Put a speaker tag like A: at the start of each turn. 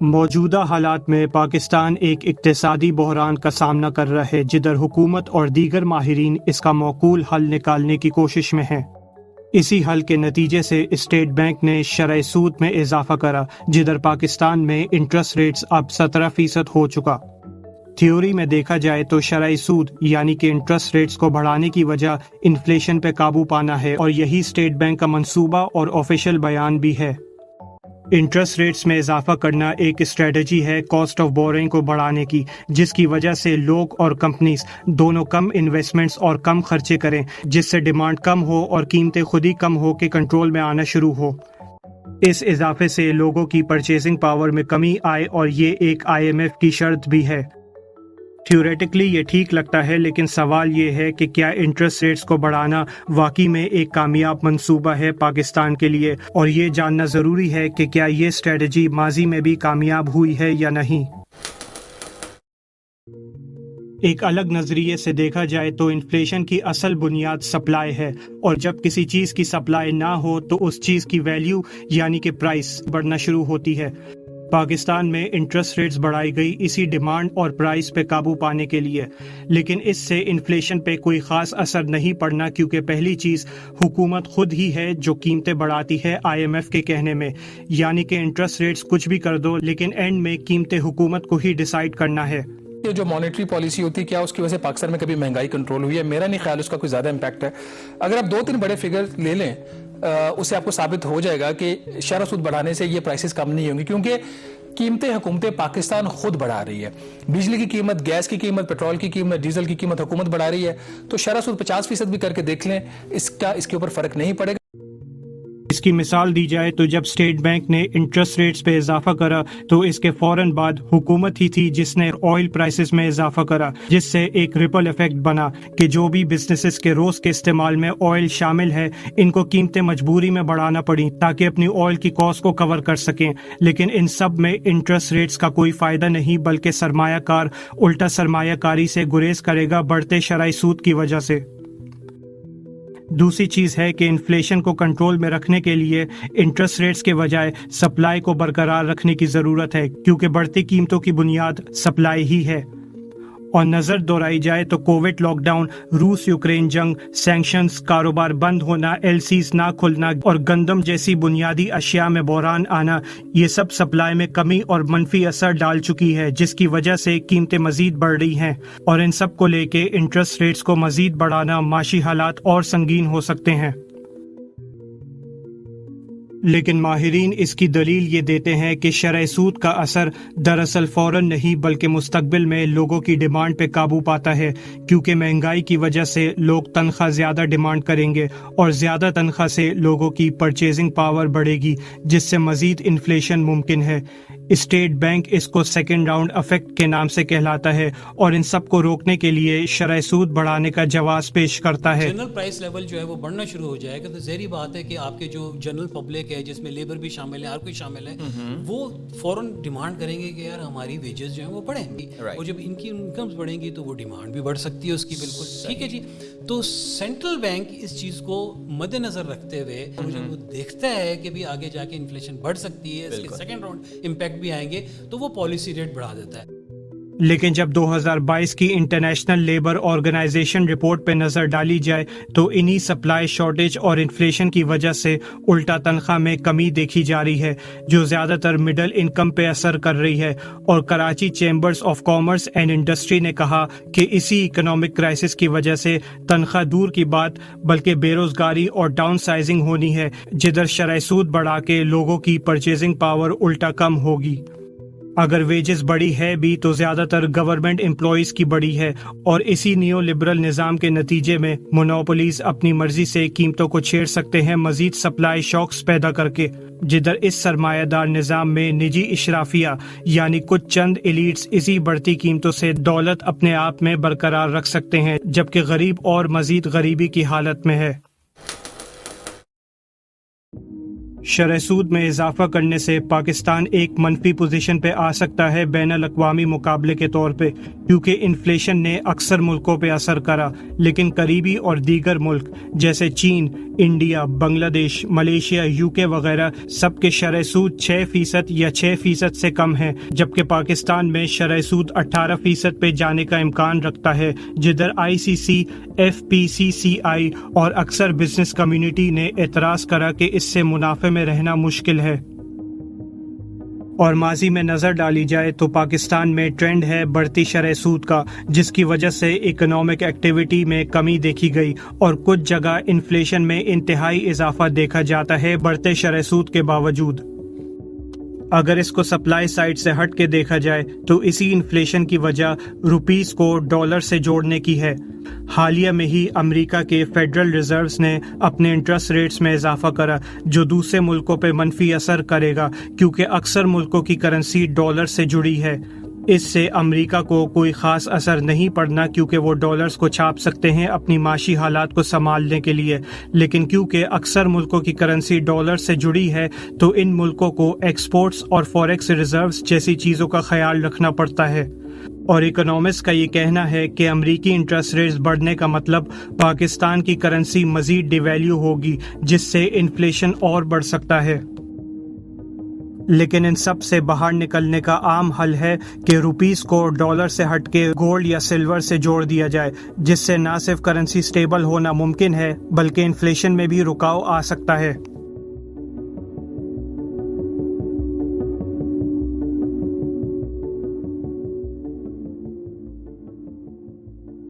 A: موجودہ حالات میں پاکستان ایک اقتصادی بحران کا سامنا کر رہا ہے جدھر حکومت اور دیگر ماہرین اس کا معقول حل نکالنے کی کوشش میں ہیں۔ اسی حل کے نتیجے سے اسٹیٹ بینک نے شرح سود میں اضافہ کرا جدھر پاکستان میں انٹرسٹ ریٹس اب 17% ہو چکا۔ تھیوری میں دیکھا جائے تو شرح سود یعنی کہ انٹرسٹ ریٹس کو بڑھانے کی وجہ انفلیشن پہ قابو پانا ہے، اور یہی اسٹیٹ بینک کا منصوبہ اور آفیشیل بیان بھی ہے۔ انٹرسٹ ریٹس میں اضافہ کرنا ایک اسٹریٹجی ہے کاسٹ آف بورنگ کو بڑھانے کی، جس کی وجہ سے لوگ اور کمپنیز دونوں کم انویسٹمنٹس اور کم خرچے کریں، جس سے ڈیمانڈ کم ہو اور قیمتیں خود ہی کم ہو کے کنٹرول میں آنا شروع ہو۔ اس اضافے سے لوگوں کی پرچیزنگ پاور میں کمی آئے، اور یہ ایک IMF کی شرط بھی ہے۔ تھیوریٹکلی یہ ٹھیک لگتا ہے، لیکن سوال یہ ہے کہ کیا انٹرسٹ ریٹس کو بڑھانا واقعی میں ایک کامیاب منصوبہ ہے پاکستان کے لیے، اور یہ جاننا ضروری ہے کہ کیا یہ اسٹریٹجی ماضی میں بھی کامیاب ہوئی ہے یا نہیں۔ ایک الگ نظریے سے دیکھا جائے تو انفلیشن کی اصل بنیاد سپلائی ہے، اور جب کسی چیز کی سپلائی نہ ہو تو اس چیز کی ویلیو یعنی کہ پرائس بڑھنا شروع ہوتی ہے۔ پاکستان میں انٹرسٹ ریٹس بڑھائی گئی اسی ڈیمانڈ اور پرائس پہ قابو پانے کے لیے، لیکن اس سے انفلیشن پہ کوئی خاص اثر نہیں پڑنا، کیونکہ پہلی چیز حکومت خود ہی ہے جو قیمتیں بڑھاتی ہے IMF کے کہنے میں، یعنی کہ انٹرسٹ ریٹس کچھ بھی کر دو لیکن اینڈ میں قیمتیں حکومت کو ہی ڈیسائیڈ کرنا ہے۔
B: یہ جو مانیٹری پالیسی ہوتی ہے، کیا اس کی وجہ سے پاکستان میں کبھی مہنگائی کنٹرول ہوئی ہے؟ میرا نہیں خیال اس کا کوئی زیادہ امپیکٹ ہے۔ اگر آپ 2-3 بڑے فگر لے لیں، اس سے آپ کو ثابت ہو جائے گا کہ شرح سود بڑھانے سے یہ پرائسز کم نہیں ہوں گی، کیونکہ قیمتیں حکومتیں پاکستان خود بڑھا رہی ہے۔ بجلی کی قیمت، گیس کی قیمت، پیٹرول کی قیمت، ڈیزل کی قیمت حکومت بڑھا رہی ہے، تو شرح سود 50% بھی کر کے دیکھ لیں، اس کے اوپر فرق نہیں پڑے گا۔
A: اس کی مثال دی جائے تو جب اسٹیٹ بینک نے انٹرسٹ ریٹس پہ اضافہ کرا تو اس کے فوراً بعد حکومت ہی تھی جس نے آئل پرائسز میں اضافہ کرا، جس سے ایک ریپل ایفیکٹ بنا کہ جو بھی بزنسز کے روز کے استعمال میں آئل شامل ہے، ان کو قیمتیں مجبوری میں بڑھانا پڑی تاکہ اپنی آئل کی کاسٹ کو کور کر سکیں۔ لیکن ان سب میں انٹرسٹ ریٹس کا کوئی فائدہ نہیں، بلکہ سرمایہ کار الٹا سرمایہ کاری سے گریز کرے گا بڑھتے شرح سود کی وجہ سے۔ دوسری چیز ہے کہ انفلیشن کو کنٹرول میں رکھنے کے لیے انٹرسٹ ریٹس کے بجائے سپلائی کو برقرار رکھنے کی ضرورت ہے، کیونکہ بڑھتی قیمتوں کی بنیاد سپلائی ہی ہے۔ اور نظر دہرائی جائے تو کووڈ لاک ڈاؤن، روس یوکرین جنگ، سینکشنز، کاروبار بند ہونا، LCs نہ کھلنا اور گندم جیسی بنیادی اشیاء میں بحران آنا، یہ سب سپلائی میں کمی اور منفی اثر ڈال چکی ہے، جس کی وجہ سے قیمتیں مزید بڑھ رہی ہیں، اور ان سب کو لے کے انٹرسٹ ریٹس کو مزید بڑھانا معاشی حالات اور سنگین ہو سکتے ہیں۔ لیکن ماہرین اس کی دلیل یہ دیتے ہیں کہ شرح سود کا اثر دراصل فوراً نہیں بلکہ مستقبل میں لوگوں کی ڈیمانڈ پہ قابو پاتا ہے، کیونکہ مہنگائی کی وجہ سے لوگ تنخواہ زیادہ ڈیمانڈ کریں گے، اور زیادہ تنخواہ سے لوگوں کی پرچیزنگ پاور بڑھے گی، جس سے مزید انفلیشن ممکن ہے۔ اسٹیٹ بینک اس کو سیکنڈ راؤنڈ افیکٹ کے نام سے کہلاتا ہے، اور ان سب کو روکنے کے لیے شرح سود بڑھانے کا جواز پیش کرتا ہے۔
C: جنرل پرائس لیول جو ہے وہ بڑھنا شروع ہو جائے گا تو ظاہری بات ہے کہ آپ کے جو جنرل پبلک ہے، جس میں لیبر بھی شامل ہے، ہر کوئی شامل ہے، وہ فوراً ڈیمانڈ کریں گے کہ یار ہماری ویجز جو ہیں وہ بڑھیں گی، اور جب ان کی انکمز بڑھیں گی تو وہ ڈیمانڈ بھی بڑھ سکتی ہے اس کی۔ بالکل ٹھیک ہے جی۔ تو سینٹرل بینک اس چیز کو مد نظر رکھتے ہوئے جب وہ دیکھتا ہے کہ بھی آگے جا کے انفلیشن بڑھ سکتی ہے، اس کے سیکنڈ راؤنڈ امپیکٹ بھی آئیں گے، تو وہ پالیسی ریٹ بڑھا دیتا ہے۔
A: لیکن جب 2022 کی انٹرنیشنل لیبر آرگنائزیشن رپورٹ پہ نظر ڈالی جائے تو انہی سپلائی شارٹیج اور انفلیشن کی وجہ سے الٹا تنخواہ میں کمی دیکھی جا رہی ہے، جو زیادہ تر مڈل انکم پہ اثر کر رہی ہے۔ اور Karachi chambers of commerce and industry نے کہا کہ اسی اکنامک کرائسس کی وجہ سے تنخواہ دور کی بات بلکہ بے روزگاری اور ڈاؤن سائزنگ ہونی ہے، جدھر شرح سود بڑھا کے لوگوں کی پرچیزنگ پاور الٹا کم ہوگی۔ اگر ویجز بڑی ہے بھی تو زیادہ تر گورنمنٹ امپلائیز کی بڑی ہے، اور اسی نیو لبرل نظام کے نتیجے میں مونوپولیز اپنی مرضی سے قیمتوں کو چھیڑ سکتے ہیں، مزید سپلائی شاکس پیدا کر کے، جدھر اس سرمایہ دار نظام میں نجی اشرافیہ یعنی کچھ چند ایلیٹس اسی بڑھتی قیمتوں سے دولت اپنے آپ میں برقرار رکھ سکتے ہیں، جبکہ غریب اور مزید غریبی کی حالت میں ہے۔ شرح سود میں اضافہ کرنے سے پاکستان ایک منفی پوزیشن پہ آ سکتا ہے بین الاقوامی مقابلے کے طور پہ، کیونکہ انفلیشن نے اکثر ملکوں پہ اثر کرا، لیکن قریبی اور دیگر ملک جیسے چین، انڈیا، بنگلہ دیش، ملیشیا، UK وغیرہ سب کے شرح سود 6% یا 6% سے کم ہیں، جبکہ پاکستان میں شرح سود 18% پہ جانے کا امکان رکھتا ہے، جدھر ICC، FPCCI اور اکثر بزنس کمیونٹی نے اعتراض کرا کہ اس سے منافع میں رہنا مشکل ہے۔ اور ماضی میں نظر ڈالی جائے تو پاکستان میں ٹرینڈ ہے بڑھتی شرح سود کا، جس کی وجہ سے اکنامک ایکٹیویٹی میں کمی دیکھی گئی اور کچھ جگہ انفلیشن میں انتہائی اضافہ دیکھا جاتا ہے بڑھتے شرح سود کے باوجود۔ اگر اس کو سپلائی سائڈ سے ہٹ کے دیکھا جائے تو اسی انفلیشن کی وجہ روپیز کو ڈالر سے جوڑنے کی ہے۔ حالیہ میں ہی امریکہ کے فیڈرل ریزروز نے اپنے انٹرسٹ ریٹس میں اضافہ کرا، جو دوسرے ملکوں پہ منفی اثر کرے گا، کیونکہ اکثر ملکوں کی کرنسی ڈالر سے جڑی ہے۔ اس سے امریکہ کو کوئی خاص اثر نہیں پڑنا، کیونکہ وہ ڈالرز کو چھاپ سکتے ہیں اپنی معاشی حالات کو سنبھالنے کے لیے، لیکن کیونکہ اکثر ملکوں کی کرنسی ڈالر سے جڑی ہے تو ان ملکوں کو ایکسپورٹس اور فوریکس ریزروز جیسی چیزوں کا خیال رکھنا پڑتا ہے۔ اور اکنامسٹ کا یہ کہنا ہے کہ امریکی انٹرسٹ ریٹس بڑھنے کا مطلب پاکستان کی کرنسی مزید ڈی ویلیو ہوگی، جس سے انفلیشن اور بڑھ سکتا ہے۔ لیکن ان سب سے باہر نکلنے کا عام حل ہے کہ روپیز کو ڈالر سے ہٹ کے گولڈ یا سلور سے جوڑ دیا جائے، جس سے نہ صرف کرنسی سٹیبل ہونا ممکن ہے بلکہ انفلیشن میں بھی رکاو آ سکتا ہے۔